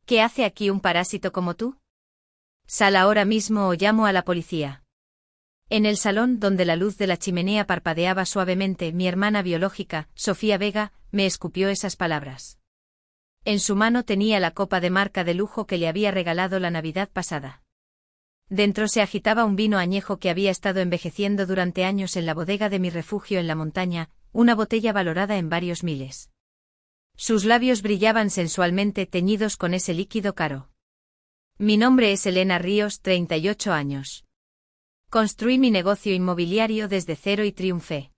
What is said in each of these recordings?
¿Qué hace aquí un parásito como tú? Sal ahora mismo o llamo a la policía. En el salón, donde la luz de la chimenea parpadeaba suavemente, mi hermana biológica, Sofía Vega, me escupió esas palabras. En su mano tenía la copa de marca de lujo que le había regalado la Navidad pasada. Dentro se agitaba un vino añejo que había estado envejeciendo durante años en la bodega de mi refugio en la montaña, una botella valorada en varios miles. Sus labios brillaban sensualmente teñidos con ese líquido caro. Mi nombre es Elena Ríos, 38 años. Construí mi negocio inmobiliario desde cero y triunfé.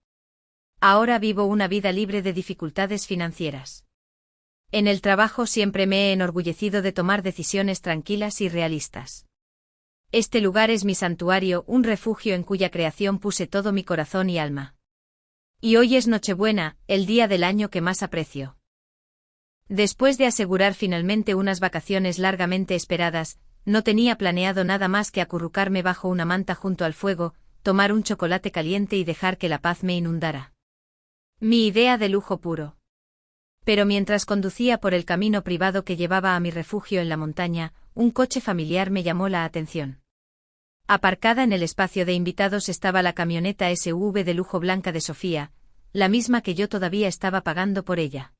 Ahora vivo una vida libre de dificultades financieras. En el trabajo siempre me he enorgullecido de tomar decisiones tranquilas y realistas. Este lugar es mi santuario, un refugio en cuya creación puse todo mi corazón y alma. Y hoy es Nochebuena, el día del año que más aprecio. Después de asegurar finalmente unas vacaciones largamente esperadas, no tenía planeado nada más que acurrucarme bajo una manta junto al fuego, tomar un chocolate caliente y dejar que la paz me inundara. Mi idea de lujo puro. Pero mientras conducía por el camino privado que llevaba a mi refugio en la montaña, un coche familiar me llamó la atención. Aparcada en el espacio de invitados estaba la camioneta SUV de lujo blanca de Sofía, la misma que yo todavía estaba pagando por ella.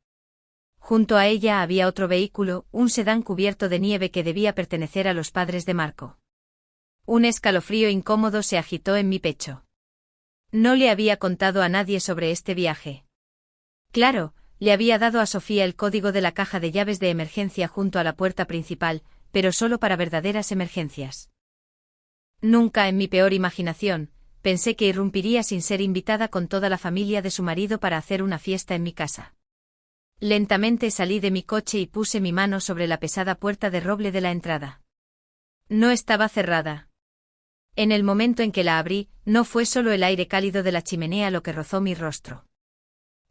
Junto a ella había otro vehículo, un sedán cubierto de nieve que debía pertenecer a los padres de Marco. Un escalofrío incómodo se agitó en mi pecho. No le había contado a nadie sobre este viaje. Claro, le había dado a Sofía el código de la caja de llaves de emergencia junto a la puerta principal, pero solo para verdaderas emergencias. Nunca en mi peor imaginación, pensé que irrumpiría sin ser invitada con toda la familia de su marido para hacer una fiesta en mi casa. Lentamente salí de mi coche y puse mi mano sobre la pesada puerta de roble de la entrada. No estaba cerrada. En el momento en que la abrí, no fue solo el aire cálido de la chimenea lo que rozó mi rostro.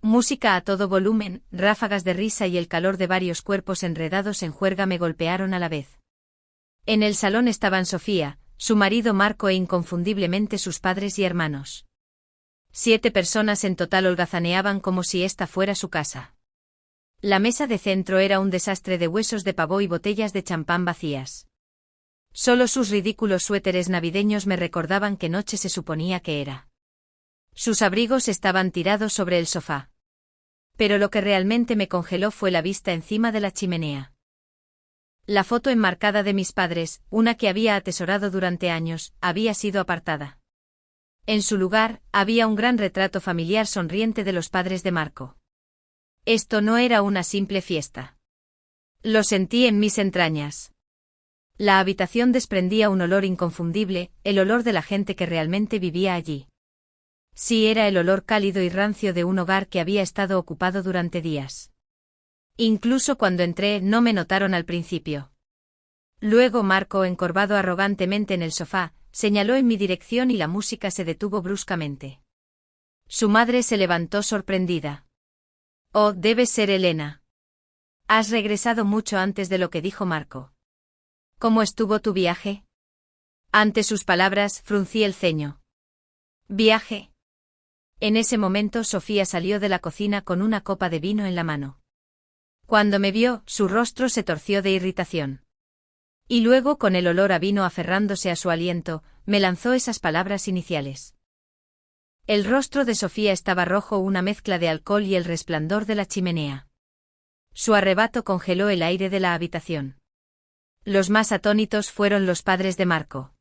Música a todo volumen, ráfagas de risa y el calor de varios cuerpos enredados en juerga me golpearon a la vez. En el salón estaban Sofía, su marido Marco e inconfundiblemente sus padres y hermanos. 7 personas en total holgazaneaban como si esta fuera su casa. La mesa de centro era un desastre de huesos de pavó y botellas de champán vacías. Solo sus ridículos suéteres navideños me recordaban qué noche se suponía que era. Sus abrigos estaban tirados sobre el sofá. Pero lo que realmente me congeló fue la vista encima de la chimenea. La foto enmarcada de mis padres, una que había atesorado durante años, había sido apartada. En su lugar, había un gran retrato familiar sonriente de los padres de Marco. Esto no era una simple fiesta. Lo sentí en mis entrañas. La habitación desprendía un olor inconfundible, el olor de la gente que realmente vivía allí. Sí, era el olor cálido y rancio de un hogar que había estado ocupado durante días. Incluso cuando entré no me notaron al principio. Luego Marco, encorvado arrogantemente en el sofá, señaló en mi dirección y la música se detuvo bruscamente. Su madre se levantó sorprendida. Oh, debes ser Elena. Has regresado mucho antes de lo que dijo Marco. ¿Cómo estuvo tu viaje? Ante sus palabras, fruncí el ceño. ¿Viaje? En ese momento Sofía salió de la cocina con una copa de vino en la mano. Cuando me vio, su rostro se torció de irritación. Y luego, con el olor a vino aferrándose a su aliento, me lanzó esas palabras iniciales. El rostro de Sofía estaba rojo, una mezcla de alcohol y el resplandor de la chimenea. Su arrebato congeló el aire de la habitación. Los más atónitos fueron los padres de Marco.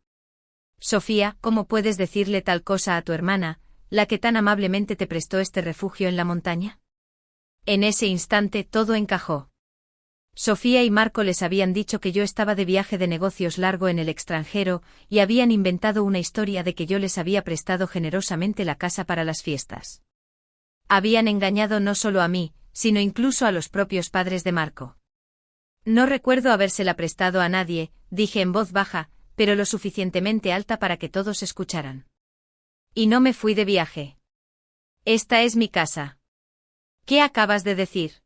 Sofía, ¿cómo puedes decirle tal cosa a tu hermana, la que tan amablemente te prestó este refugio en la montaña? En ese instante todo encajó. Sofía y Marco les habían dicho que yo estaba de viaje de negocios largo en el extranjero y habían inventado una historia de que yo les había prestado generosamente la casa para las fiestas. Habían engañado no solo a mí, sino incluso a los propios padres de Marco. No recuerdo habérsela prestado a nadie, dije en voz baja, pero lo suficientemente alta para que todos escucharan. Y no me fui de viaje. Esta es mi casa. ¿Qué acabas de decir?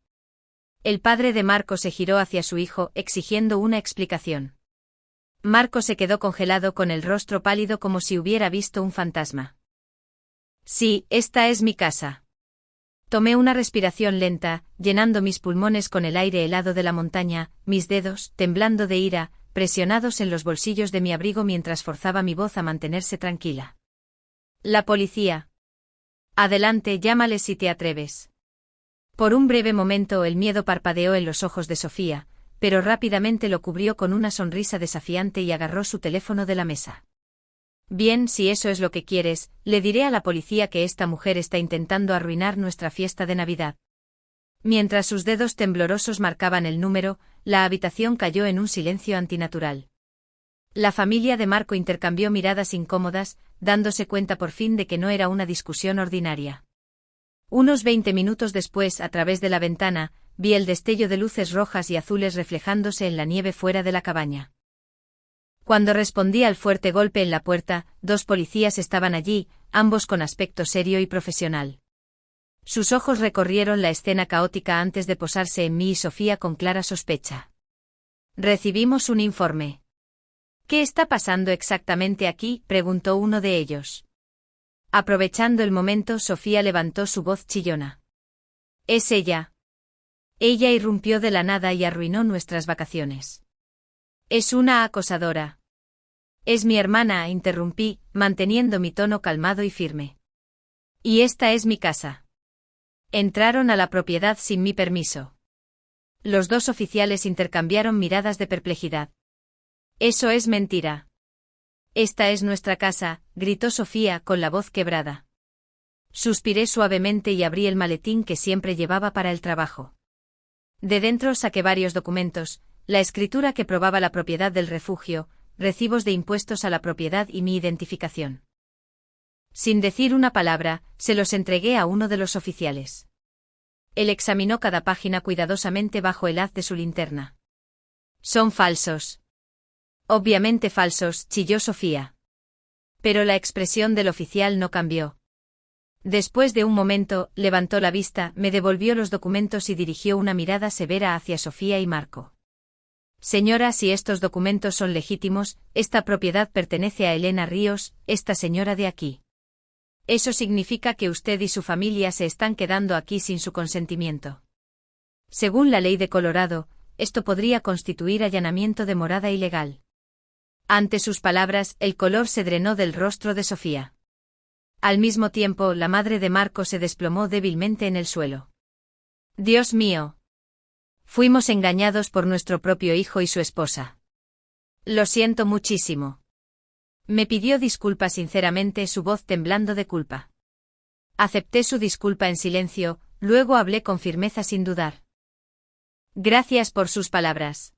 El padre de Marco se giró hacia su hijo, exigiendo una explicación. Marco se quedó congelado con el rostro pálido como si hubiera visto un fantasma. Sí, esta es mi casa. Tomé una respiración lenta, llenando mis pulmones con el aire helado de la montaña, mis dedos, temblando de ira, presionados en los bolsillos de mi abrigo mientras forzaba mi voz a mantenerse tranquila. La policía. Adelante, llámales si te atreves. Por un breve momento el miedo parpadeó en los ojos de Sofía, pero rápidamente lo cubrió con una sonrisa desafiante y agarró su teléfono de la mesa. Bien, si eso es lo que quieres, le diré a la policía que esta mujer está intentando arruinar nuestra fiesta de Navidad. Mientras sus dedos temblorosos marcaban el número, la habitación cayó en un silencio antinatural. La familia de Marco intercambió miradas incómodas, dándose cuenta por fin de que no era una discusión ordinaria. Unos 20 minutos después, a través de la ventana, vi el destello de luces rojas y azules reflejándose en la nieve fuera de la cabaña. Cuando respondí al fuerte golpe en la puerta, 2 policías estaban allí, ambos con aspecto serio y profesional. Sus ojos recorrieron la escena caótica antes de posarse en mí y Sofía con clara sospecha. Recibimos un informe. ¿Qué está pasando exactamente aquí?, preguntó uno de ellos. Aprovechando el momento, Sofía levantó su voz chillona. Es ella. Ella irrumpió de la nada y arruinó nuestras vacaciones. Es una acosadora. Es mi hermana, interrumpí, manteniendo mi tono calmado y firme. Y esta es mi casa. Entraron a la propiedad sin mi permiso. Los 2 oficiales intercambiaron miradas de perplejidad. Eso es mentira. Esta es nuestra casa, gritó Sofía con la voz quebrada. Suspiré suavemente y abrí el maletín que siempre llevaba para el trabajo. De dentro saqué varios documentos, la escritura que probaba la propiedad del refugio, recibos de impuestos a la propiedad y mi identificación. Sin decir una palabra, se los entregué a uno de los oficiales. Él examinó cada página cuidadosamente bajo el haz de su linterna. Son falsos. Obviamente falsos, chilló Sofía. Pero la expresión del oficial no cambió. Después de un momento, levantó la vista, me devolvió los documentos y dirigió una mirada severa hacia Sofía y Marco. Señora, si estos documentos son legítimos, esta propiedad pertenece a Elena Ríos, esta señora de aquí. Eso significa que usted y su familia se están quedando aquí sin su consentimiento. Según la ley de Colorado, esto podría constituir allanamiento de morada ilegal. Ante sus palabras, el color se drenó del rostro de Sofía. Al mismo tiempo, la madre de Marco se desplomó débilmente en el suelo. Dios mío. Fuimos engañados por nuestro propio hijo y su esposa. Lo siento muchísimo. Me pidió disculpas sinceramente, su voz temblando de culpa. Acepté su disculpa en silencio, luego hablé con firmeza sin dudar. Gracias por sus palabras.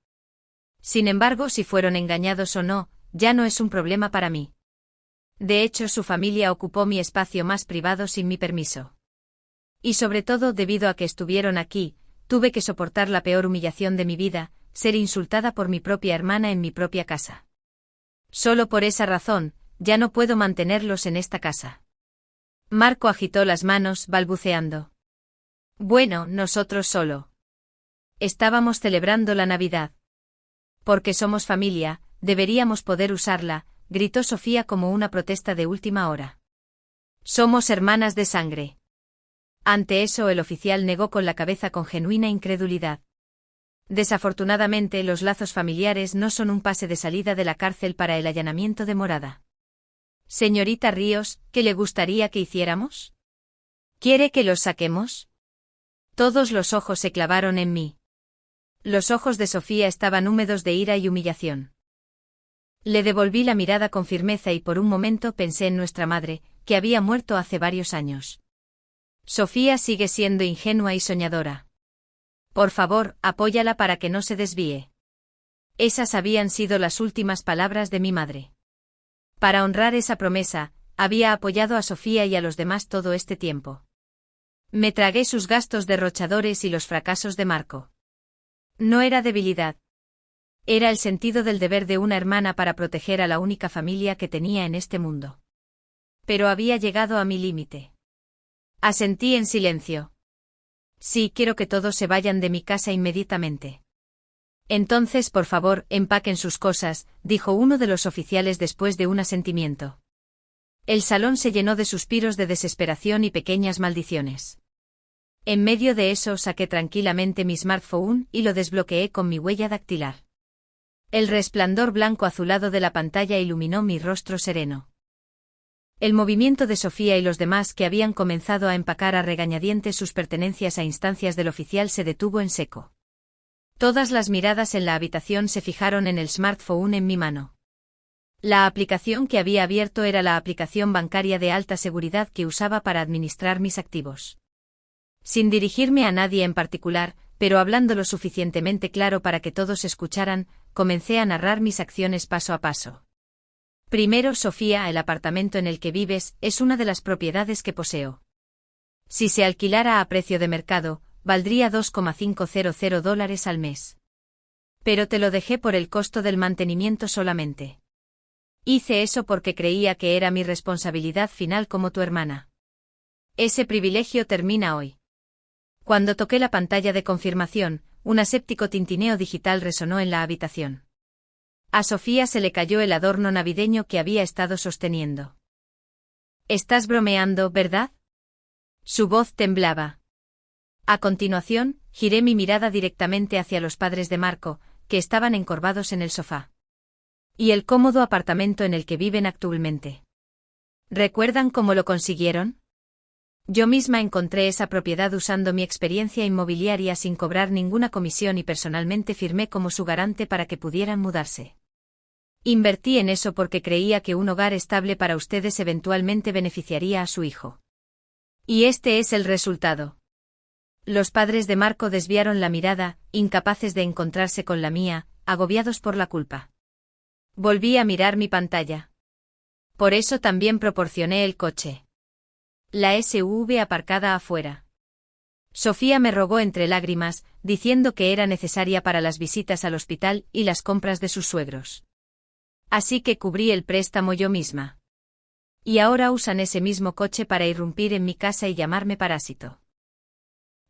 Sin embargo, si fueron engañados o no, ya no es un problema para mí. De hecho, su familia ocupó mi espacio más privado sin mi permiso. Y sobre todo, debido a que estuvieron aquí, tuve que soportar la peor humillación de mi vida, ser insultada por mi propia hermana en mi propia casa. Solo por esa razón, ya no puedo mantenerlos en esta casa. Marco agitó las manos, balbuceando. Bueno, nosotros solo. Estábamos celebrando la Navidad. Porque somos familia, deberíamos poder usarla, gritó Sofía como una protesta de última hora. Somos hermanas de sangre. Ante eso el oficial negó con la cabeza con genuina incredulidad. Desafortunadamente, los lazos familiares no son un pase de salida de la cárcel para el allanamiento de morada. Señorita Ríos, ¿qué le gustaría que hiciéramos? ¿Quiere que los saquemos? Todos los ojos se clavaron en mí. Los ojos de Sofía estaban húmedos de ira y humillación. Le devolví la mirada con firmeza y por un momento pensé en nuestra madre, que había muerto hace varios años. Sofía sigue siendo ingenua y soñadora. Por favor, apóyala para que no se desvíe. Esas habían sido las últimas palabras de mi madre. Para honrar esa promesa, había apoyado a Sofía y a los demás todo este tiempo. Me tragué sus gastos derrochadores y los fracasos de Marco. No era debilidad. Era el sentido del deber de una hermana para proteger a la única familia que tenía en este mundo. Pero había llegado a mi límite. Asentí en silencio. Sí, quiero que todos se vayan de mi casa inmediatamente. Entonces, por favor, empaquen sus cosas, dijo uno de los oficiales después de un asentimiento. El salón se llenó de suspiros de desesperación y pequeñas maldiciones. En medio de eso saqué tranquilamente mi smartphone y lo desbloqueé con mi huella dactilar. El resplandor blanco azulado de la pantalla iluminó mi rostro sereno. El movimiento de Sofía y los demás que habían comenzado a empacar a regañadientes sus pertenencias a instancias del oficial se detuvo en seco. Todas las miradas en la habitación se fijaron en el smartphone en mi mano. La aplicación que había abierto era la aplicación bancaria de alta seguridad que usaba para administrar mis activos. Sin dirigirme a nadie en particular, pero hablando lo suficientemente claro para que todos escucharan, comencé a narrar mis acciones paso a paso. Primero, Sofía, el apartamento en el que vives es una de las propiedades que poseo. Si se alquilara a precio de mercado, valdría $2,500 al mes. Pero te lo dejé por el costo del mantenimiento solamente. Hice eso porque creía que era mi responsabilidad final como tu hermana. Ese privilegio termina hoy. Cuando toqué la pantalla de confirmación, un aséptico tintineo digital resonó en la habitación. A Sofía se le cayó el adorno navideño que había estado sosteniendo. «Estás bromeando, ¿verdad?» Su voz temblaba. A continuación, giré mi mirada directamente hacia los padres de Marco, que estaban encorvados en el sofá. ¿Y el cómodo apartamento en el que viven actualmente? ¿Recuerdan cómo lo consiguieron? Yo misma encontré esa propiedad usando mi experiencia inmobiliaria sin cobrar ninguna comisión y personalmente firmé como su garante para que pudieran mudarse. Invertí en eso porque creía que un hogar estable para ustedes eventualmente beneficiaría a su hijo. Y este es el resultado. Los padres de Marco desviaron la mirada, incapaces de encontrarse con la mía, agobiados por la culpa. Volví a mirar mi pantalla. Por eso también proporcioné el coche. La SUV aparcada afuera. Sofía me rogó entre lágrimas, diciendo que era necesaria para las visitas al hospital y las compras de sus suegros. Así que cubrí el préstamo yo misma. Y ahora usan ese mismo coche para irrumpir en mi casa y llamarme parásito.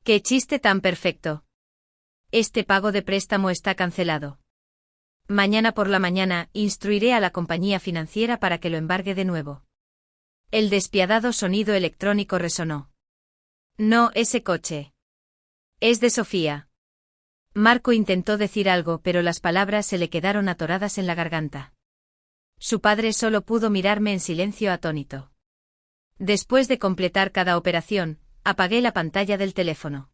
¡Qué chiste tan perfecto! Este pago de préstamo está cancelado. Mañana por la mañana instruiré a la compañía financiera para que lo embargue de nuevo. El despiadado sonido electrónico resonó. No, ese coche. Es de Sofía. Marco intentó decir algo, pero las palabras se le quedaron atoradas en la garganta. Su padre solo pudo mirarme en silencio atónito. Después de completar cada operación, apagué la pantalla del teléfono.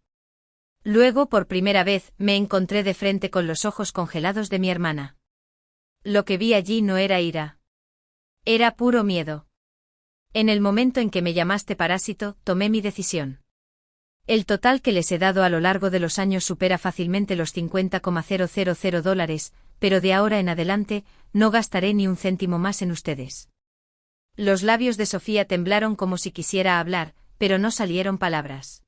Luego, por primera vez, me encontré de frente con los ojos congelados de mi hermana. Lo que vi allí no era ira. Era puro miedo. En el momento en que me llamaste parásito, tomé mi decisión. El total que les he dado a lo largo de los años supera fácilmente los $50,000, pero de ahora en adelante, no gastaré ni un céntimo más en ustedes. Los labios de Sofía temblaron como si quisiera hablar, pero no salieron palabras.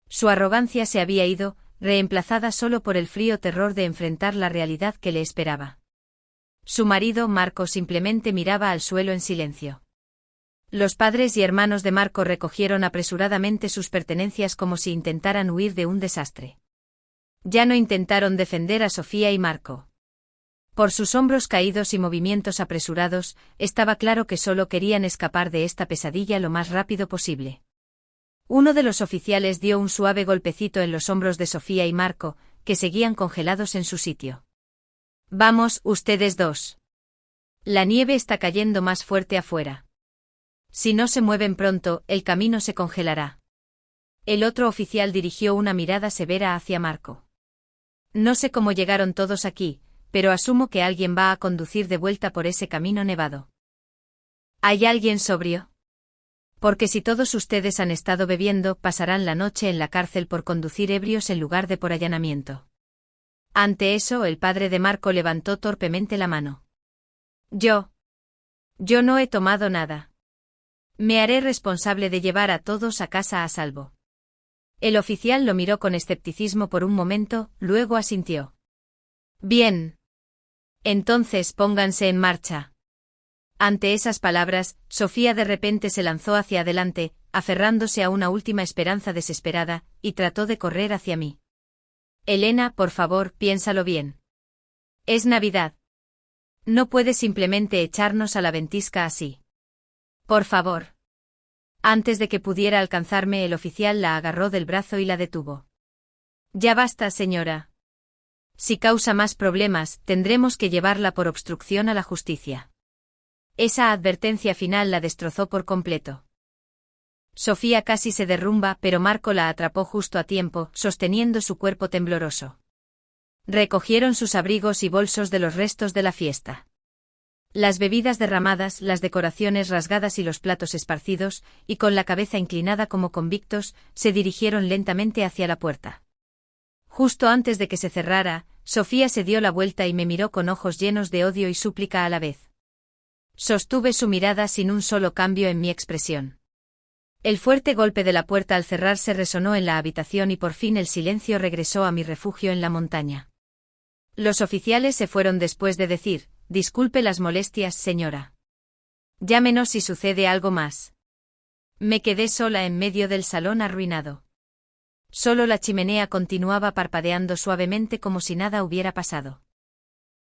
Su arrogancia se había ido, reemplazada solo por el frío terror de enfrentar la realidad que le esperaba. Su marido, Marco, simplemente miraba al suelo en silencio. Los padres y hermanos de Marco recogieron apresuradamente sus pertenencias como si intentaran huir de un desastre. Ya no intentaron defender a Sofía y Marco. Por sus hombros caídos y movimientos apresurados, estaba claro que solo querían escapar de esta pesadilla lo más rápido posible. Uno de los oficiales dio un suave golpecito en los hombros de Sofía y Marco, que seguían congelados en su sitio. «Vamos, ustedes dos. La nieve está cayendo más fuerte afuera. Si no se mueven pronto, el camino se congelará». El otro oficial dirigió una mirada severa hacia Marco. «No sé cómo llegaron todos aquí, pero asumo que alguien va a conducir de vuelta por ese camino nevado. ¿Hay alguien sobrio? Porque si todos ustedes han estado bebiendo, pasarán la noche en la cárcel por conducir ebrios en lugar de por allanamiento». Ante eso, el padre de Marco levantó torpemente la mano. Yo no he tomado nada. Me haré responsable de llevar a todos a casa a salvo». El oficial lo miró con escepticismo por un momento, luego asintió. «Bien. Entonces pónganse en marcha». Ante esas palabras, Sofía de repente se lanzó hacia adelante, aferrándose a una última esperanza desesperada, y trató de correr hacia mí. «Elena, por favor, piénsalo bien. Es Navidad. No puedes simplemente echarnos a la ventisca así. Por favor. Antes de que pudiera alcanzarme, el oficial la agarró del brazo y la detuvo. Ya basta, señora. Si causa más problemas, tendremos que llevarla por obstrucción a la justicia. Esa advertencia final la destrozó por completo. Sofía casi se derrumba, pero Marco la atrapó justo a tiempo, sosteniendo su cuerpo tembloroso. Recogieron sus abrigos y bolsos de los restos de la fiesta. Las bebidas derramadas, las decoraciones rasgadas y los platos esparcidos, y con la cabeza inclinada como convictos, se dirigieron lentamente hacia la puerta. Justo antes de que se cerrara, Sofía se dio la vuelta y me miró con ojos llenos de odio y súplica a la vez. Sostuve su mirada sin un solo cambio en mi expresión. El fuerte golpe de la puerta al cerrarse resonó en la habitación y por fin el silencio regresó a mi refugio en la montaña. Los oficiales se fueron después de decir: «Disculpe las molestias, señora. Llámenos si sucede algo más». Me quedé sola en medio del salón arruinado. Solo la chimenea continuaba parpadeando suavemente como si nada hubiera pasado.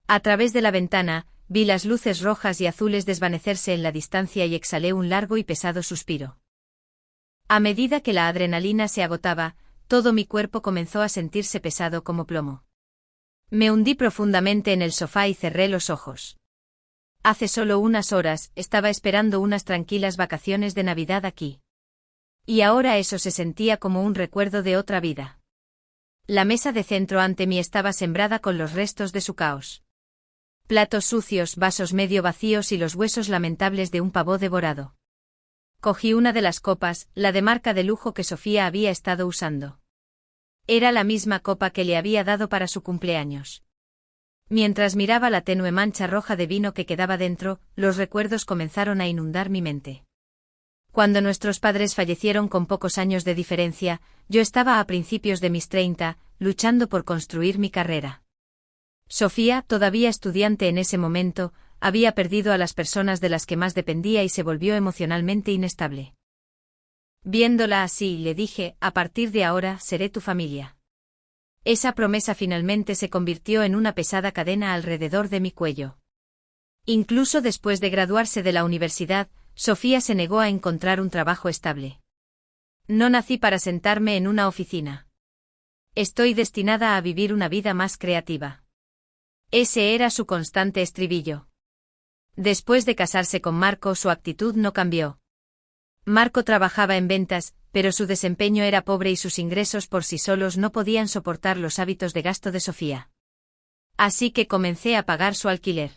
A través de la ventana, vi las luces rojas y azules desvanecerse en la distancia y exhalé un largo y pesado suspiro. A medida que la adrenalina se agotaba, todo mi cuerpo comenzó a sentirse pesado como plomo. Me hundí profundamente en el sofá y cerré los ojos. Hace solo unas horas, estaba esperando unas tranquilas vacaciones de Navidad aquí. Y ahora eso se sentía como un recuerdo de otra vida. La mesa de centro ante mí estaba sembrada con los restos de su caos. Platos sucios, vasos medio vacíos y los huesos lamentables de un pavo devorado. Cogí una de las copas, la de marca de lujo que Sofía había estado usando. Era la misma copa que le había dado para su cumpleaños. Mientras miraba la tenue mancha roja de vino que quedaba dentro, los recuerdos comenzaron a inundar mi mente. Cuando nuestros padres fallecieron con pocos años de diferencia, yo estaba a principios de mis 30, luchando por construir mi carrera. Sofía, todavía estudiante en ese momento, había perdido a las personas de las que más dependía y se volvió emocionalmente inestable. Viéndola así, le dije: «A partir de ahora, seré tu familia». Esa promesa finalmente se convirtió en una pesada cadena alrededor de mi cuello. Incluso después de graduarse de la universidad, Sofía se negó a encontrar un trabajo estable. No nací para sentarme en una oficina. Estoy destinada a vivir una vida más creativa. Ese era su constante estribillo. Después de casarse con Marco, su actitud no cambió. Marco trabajaba en ventas, pero su desempeño era pobre y sus ingresos por sí solos no podían soportar los hábitos de gasto de Sofía. Así que comencé a pagar su alquiler.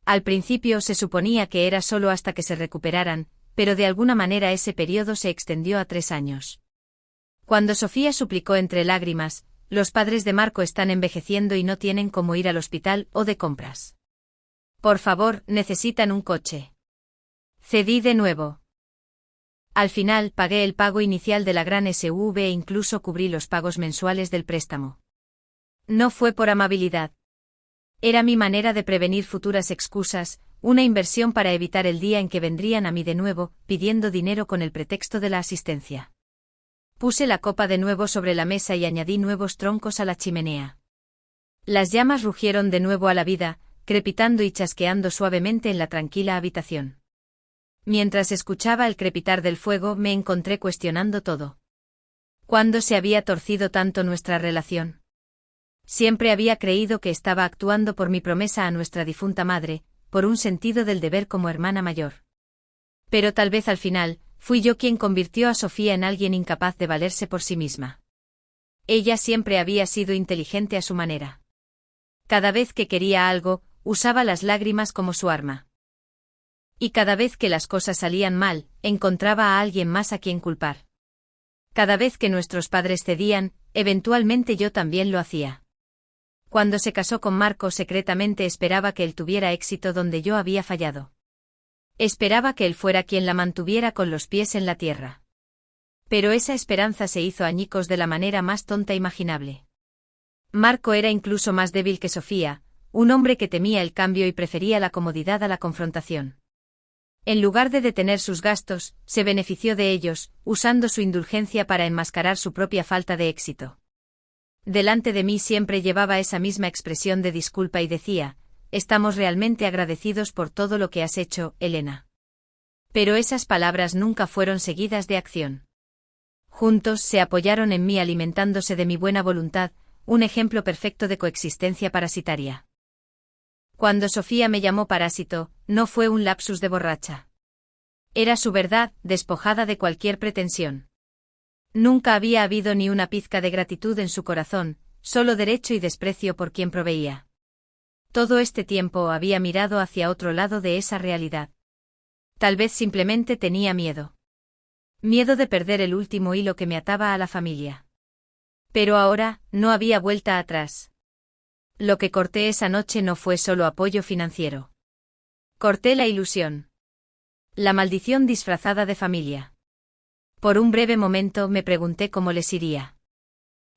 Al principio se suponía que era solo hasta que se recuperaran, pero de alguna manera ese periodo se extendió a 3 años. Cuando Sofía suplicó entre lágrimas: «Los padres de Marco están envejeciendo y no tienen cómo ir al hospital o de compras. Por favor, necesitan un coche». Cedí de nuevo. Al final pagué el pago inicial de la gran SUV e incluso cubrí los pagos mensuales del préstamo. No fue por amabilidad. Era mi manera de prevenir futuras excusas, una inversión para evitar el día en que vendrían a mí de nuevo, pidiendo dinero con el pretexto de la asistencia. Puse la copa de nuevo sobre la mesa y añadí nuevos troncos a la chimenea. Las llamas rugieron de nuevo a la vida, crepitando y chasqueando suavemente en la tranquila habitación. Mientras escuchaba el crepitar del fuego, me encontré cuestionando todo. ¿Cuándo se había torcido tanto nuestra relación? Siempre había creído que estaba actuando por mi promesa a nuestra difunta madre, por un sentido del deber como hermana mayor. Pero tal vez al final, fui yo quien convirtió a Sofía en alguien incapaz de valerse por sí misma. Ella siempre había sido inteligente a su manera. Cada vez que quería algo, usaba las lágrimas como su arma. Y cada vez que las cosas salían mal, encontraba a alguien más a quien culpar. Cada vez que nuestros padres cedían, eventualmente yo también lo hacía. Cuando se casó con Marco, secretamente esperaba que él tuviera éxito donde yo había fallado. Esperaba que él fuera quien la mantuviera con los pies en la tierra. Pero esa esperanza se hizo añicos de la manera más tonta imaginable. Marco era incluso más débil que Sofía, un hombre que temía el cambio y prefería la comodidad a la confrontación. En lugar de detener sus gastos, se benefició de ellos, usando su indulgencia para enmascarar su propia falta de éxito. Delante de mí siempre llevaba esa misma expresión de disculpa y decía: «Estamos realmente agradecidos por todo lo que has hecho, Elena. Pero esas palabras nunca fueron seguidas de acción. Juntos se apoyaron en mí alimentándose de mi buena voluntad, un ejemplo perfecto de coexistencia parasitaria. Cuando Sofía me llamó parásito, no fue un lapsus de borracha. Era su verdad, despojada de cualquier pretensión. Nunca había habido ni una pizca de gratitud en su corazón, solo derecho y desprecio por quien proveía. Todo este tiempo había mirado hacia otro lado de esa realidad. Tal vez simplemente tenía miedo. Miedo de perder el último hilo que me ataba a la familia. Pero ahora, no había vuelta atrás. Lo que corté esa noche no fue solo apoyo financiero. Corté la ilusión. La maldición disfrazada de familia. Por un breve momento me pregunté cómo les iría.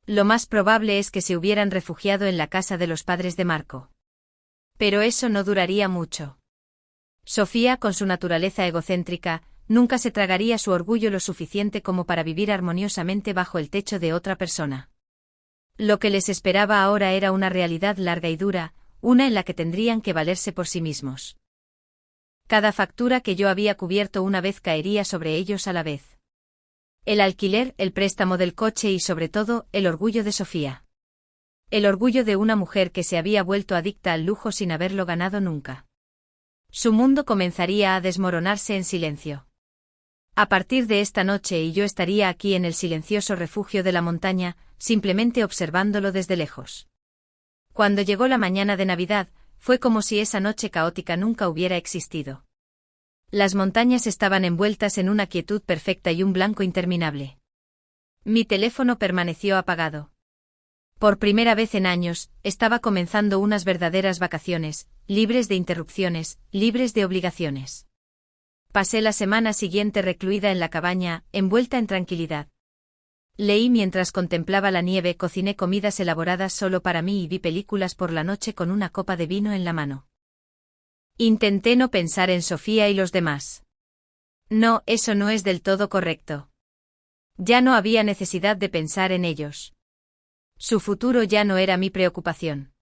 Lo más probable es que se hubieran refugiado en la casa de los padres de Marco. Pero eso no duraría mucho. Sofía, con su naturaleza egocéntrica, nunca se tragaría su orgullo lo suficiente como para vivir armoniosamente bajo el techo de otra persona. Lo que les esperaba ahora era una realidad larga y dura, una en la que tendrían que valerse por sí mismos. Cada factura que yo había cubierto una vez caería sobre ellos a la vez. El alquiler, el préstamo del coche y sobre todo, el orgullo de Sofía. El orgullo de una mujer que se había vuelto adicta al lujo sin haberlo ganado nunca. Su mundo comenzaría a desmoronarse en silencio. A partir de esta noche y yo estaría aquí en el silencioso refugio de la montaña, simplemente observándolo desde lejos. Cuando llegó la mañana de Navidad, fue como si esa noche caótica nunca hubiera existido. Las montañas estaban envueltas en una quietud perfecta y un blanco interminable. Mi teléfono permaneció apagado. Por primera vez en años, estaba comenzando unas verdaderas vacaciones, libres de interrupciones, libres de obligaciones. Pasé la semana siguiente recluida en la cabaña, envuelta en tranquilidad. Leí mientras contemplaba la nieve, cociné comidas elaboradas solo para mí y vi películas por la noche con una copa de vino en la mano. Intenté no pensar en Sofía y los demás. No, eso no es del todo correcto. Ya no había necesidad de pensar en ellos. Su futuro ya no era mi preocupación.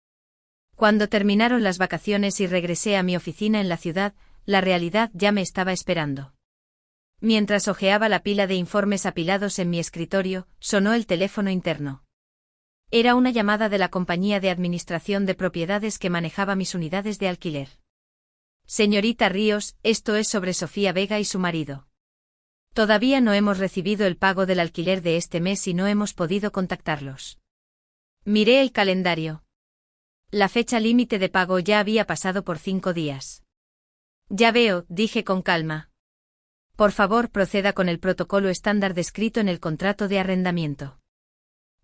Cuando terminaron las vacaciones y regresé a mi oficina en la ciudad, la realidad ya me estaba esperando. Mientras hojeaba la pila de informes apilados en mi escritorio, sonó el teléfono interno. Era una llamada de la compañía de administración de propiedades que manejaba mis unidades de alquiler. Señorita Ríos, esto es sobre Sofía Vega y su marido. Todavía no hemos recibido el pago del alquiler de este mes y no hemos podido contactarlos. Miré el calendario. La fecha límite de pago ya había pasado por 5 días. Ya veo, dije con calma. Por favor, proceda con el protocolo estándar descrito en el contrato de arrendamiento.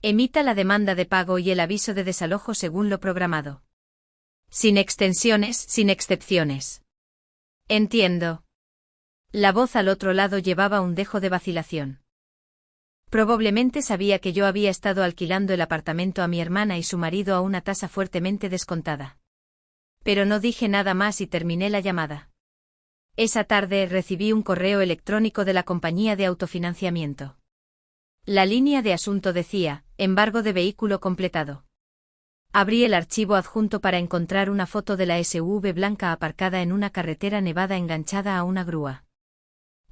Emita la demanda de pago y el aviso de desalojo según lo programado. Sin extensiones, sin excepciones. Entiendo. La voz al otro lado llevaba un dejo de vacilación. Probablemente sabía que yo había estado alquilando el apartamento a mi hermana y su marido a una tasa fuertemente descontada. Pero no dije nada más y terminé la llamada. Esa tarde recibí un correo electrónico de la compañía de autofinanciamiento. La línea de asunto decía, embargo de vehículo completado. Abrí el archivo adjunto para encontrar una foto de la SUV blanca aparcada en una carretera nevada enganchada a una grúa.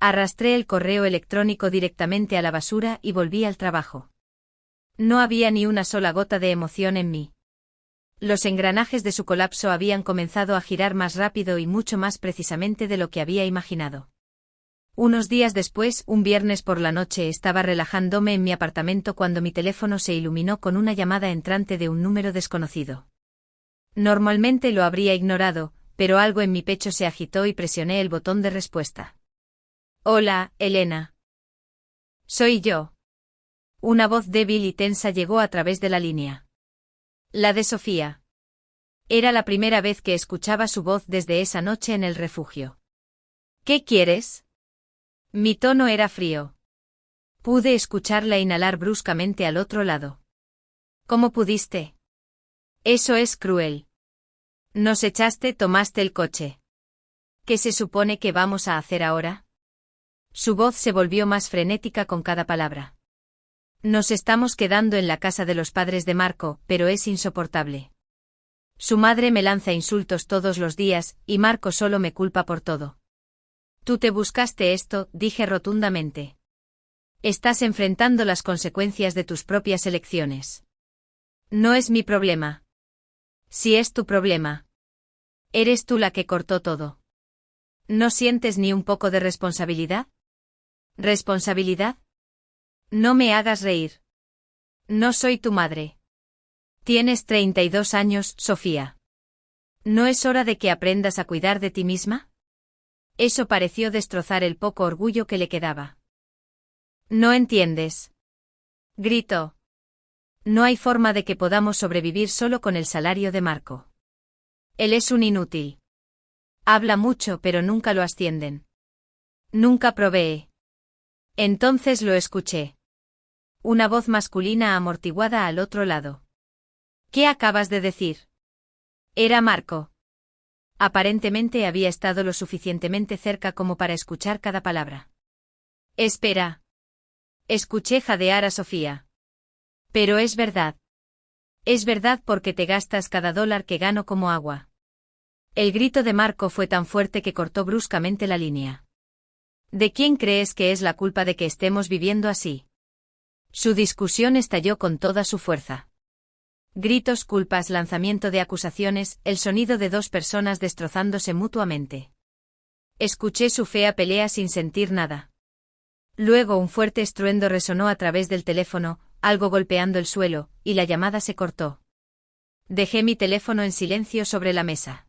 Arrastré el correo electrónico directamente a la basura y volví al trabajo. No había ni una sola gota de emoción en mí. Los engranajes de su colapso habían comenzado a girar más rápido y mucho más precisamente de lo que había imaginado. Unos días después, un viernes por la noche, estaba relajándome en mi apartamento cuando mi teléfono se iluminó con una llamada entrante de un número desconocido. Normalmente lo habría ignorado, pero algo en mi pecho se agitó y presioné el botón de respuesta. Hola, Elena. Soy yo. Una voz débil y tensa llegó a través de la línea. La de Sofía. Era la primera vez que escuchaba su voz desde esa noche en el refugio. ¿Qué quieres? Mi tono era frío. Pude escucharla inhalar bruscamente al otro lado. ¿Cómo pudiste? Eso es cruel. Nos echaste, tomaste el coche. ¿Qué se supone que vamos a hacer ahora? Su voz se volvió más frenética con cada palabra. Nos estamos quedando en la casa de los padres de Marco, pero es insoportable. Su madre me lanza insultos todos los días, y Marco solo me culpa por todo. Tú te buscaste esto, dije rotundamente. Estás enfrentando las consecuencias de tus propias elecciones. No es mi problema. Si es tu problema. Eres tú la que cortó todo. ¿No sientes ni un poco de responsabilidad? ¿Responsabilidad? No me hagas reír. No soy tu madre. Tienes 32 años, Sofía. ¿No es hora de que aprendas a cuidar de ti misma? Eso pareció destrozar el poco orgullo que le quedaba. No entiendes. Gritó. No hay forma de que podamos sobrevivir solo con el salario de Marco. Él es un inútil. Habla mucho pero nunca lo ascienden. Nunca provee. Entonces lo escuché. Una voz masculina amortiguada al otro lado. ¿Qué acabas de decir? Era Marco. Aparentemente había estado lo suficientemente cerca como para escuchar cada palabra. Espera. Escuché jadear a Sofía. Pero es verdad. Es verdad porque te gastas cada dólar que gano como agua. El grito de Marco fue tan fuerte que cortó bruscamente la línea. ¿De quién crees que es la culpa de que estemos viviendo así? Su discusión estalló con toda su fuerza. Gritos, culpas, lanzamiento de acusaciones, el sonido de dos personas destrozándose mutuamente. Escuché su fea pelea sin sentir nada. Luego un fuerte estruendo resonó a través del teléfono, algo golpeando el suelo, y la llamada se cortó. Dejé mi teléfono en silencio sobre la mesa.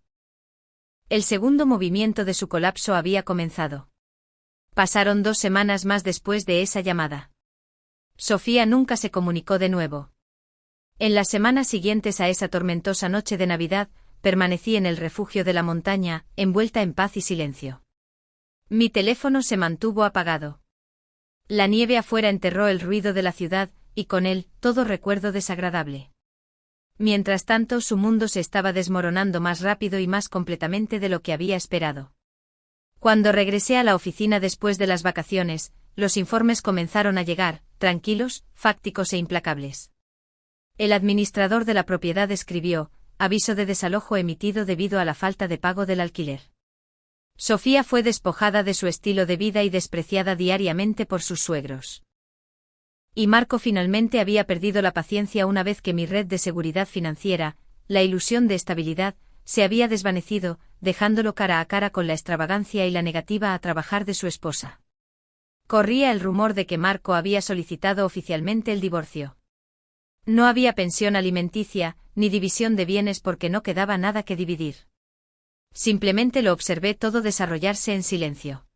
El segundo movimiento de su colapso había comenzado. Pasaron 2 semanas más después de esa llamada. Sofía nunca se comunicó de nuevo. En las semanas siguientes a esa tormentosa noche de Navidad, permanecí en el refugio de la montaña, envuelta en paz y silencio. Mi teléfono se mantuvo apagado. La nieve afuera enterró el ruido de la ciudad, y con él, todo recuerdo desagradable. Mientras tanto, su mundo se estaba desmoronando más rápido y más completamente de lo que había esperado. Cuando regresé a la oficina después de las vacaciones, los informes comenzaron a llegar, tranquilos, fácticos e implacables. El administrador de la propiedad escribió: aviso de desalojo emitido debido a la falta de pago del alquiler. Sofía fue despojada de su estilo de vida y despreciada diariamente por sus suegros. Y Marco finalmente había perdido la paciencia una vez que mi red de seguridad financiera, la ilusión de estabilidad, se había desvanecido, dejándolo cara a cara con la extravagancia y la negativa a trabajar de su esposa. Corría el rumor de que Marco había solicitado oficialmente el divorcio. No había pensión alimenticia, ni división de bienes porque no quedaba nada que dividir. Simplemente lo observé todo desarrollarse en silencio.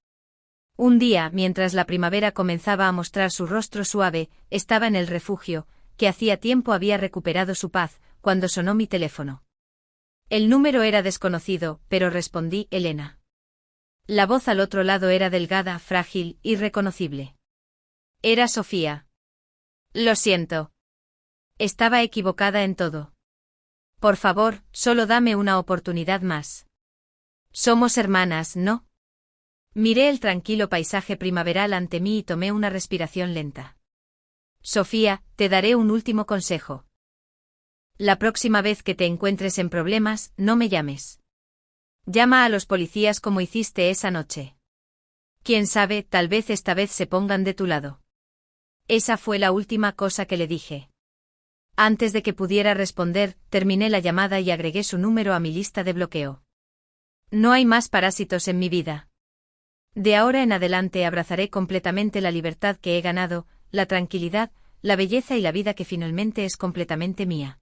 Un día, mientras la primavera comenzaba a mostrar su rostro suave, estaba en el refugio, que hacía tiempo había recuperado su paz, cuando sonó mi teléfono. El número era desconocido, pero respondí: Elena. La voz al otro lado era delgada, frágil, irreconocible. Era Sofía. Lo siento. Estaba equivocada en todo. Por favor, solo dame una oportunidad más. Somos hermanas, ¿no? Miré el tranquilo paisaje primaveral ante mí y tomé una respiración lenta. Sofía, te daré un último consejo. La próxima vez que te encuentres en problemas, no me llames. Llama a los policías como hiciste esa noche. Quién sabe, tal vez esta vez se pongan de tu lado. Esa fue la última cosa que le dije. Antes de que pudiera responder, terminé la llamada y agregué su número a mi lista de bloqueo. No hay más parásitos en mi vida. De ahora en adelante abrazaré completamente la libertad que he ganado, la tranquilidad, la belleza y la vida que finalmente es completamente mía.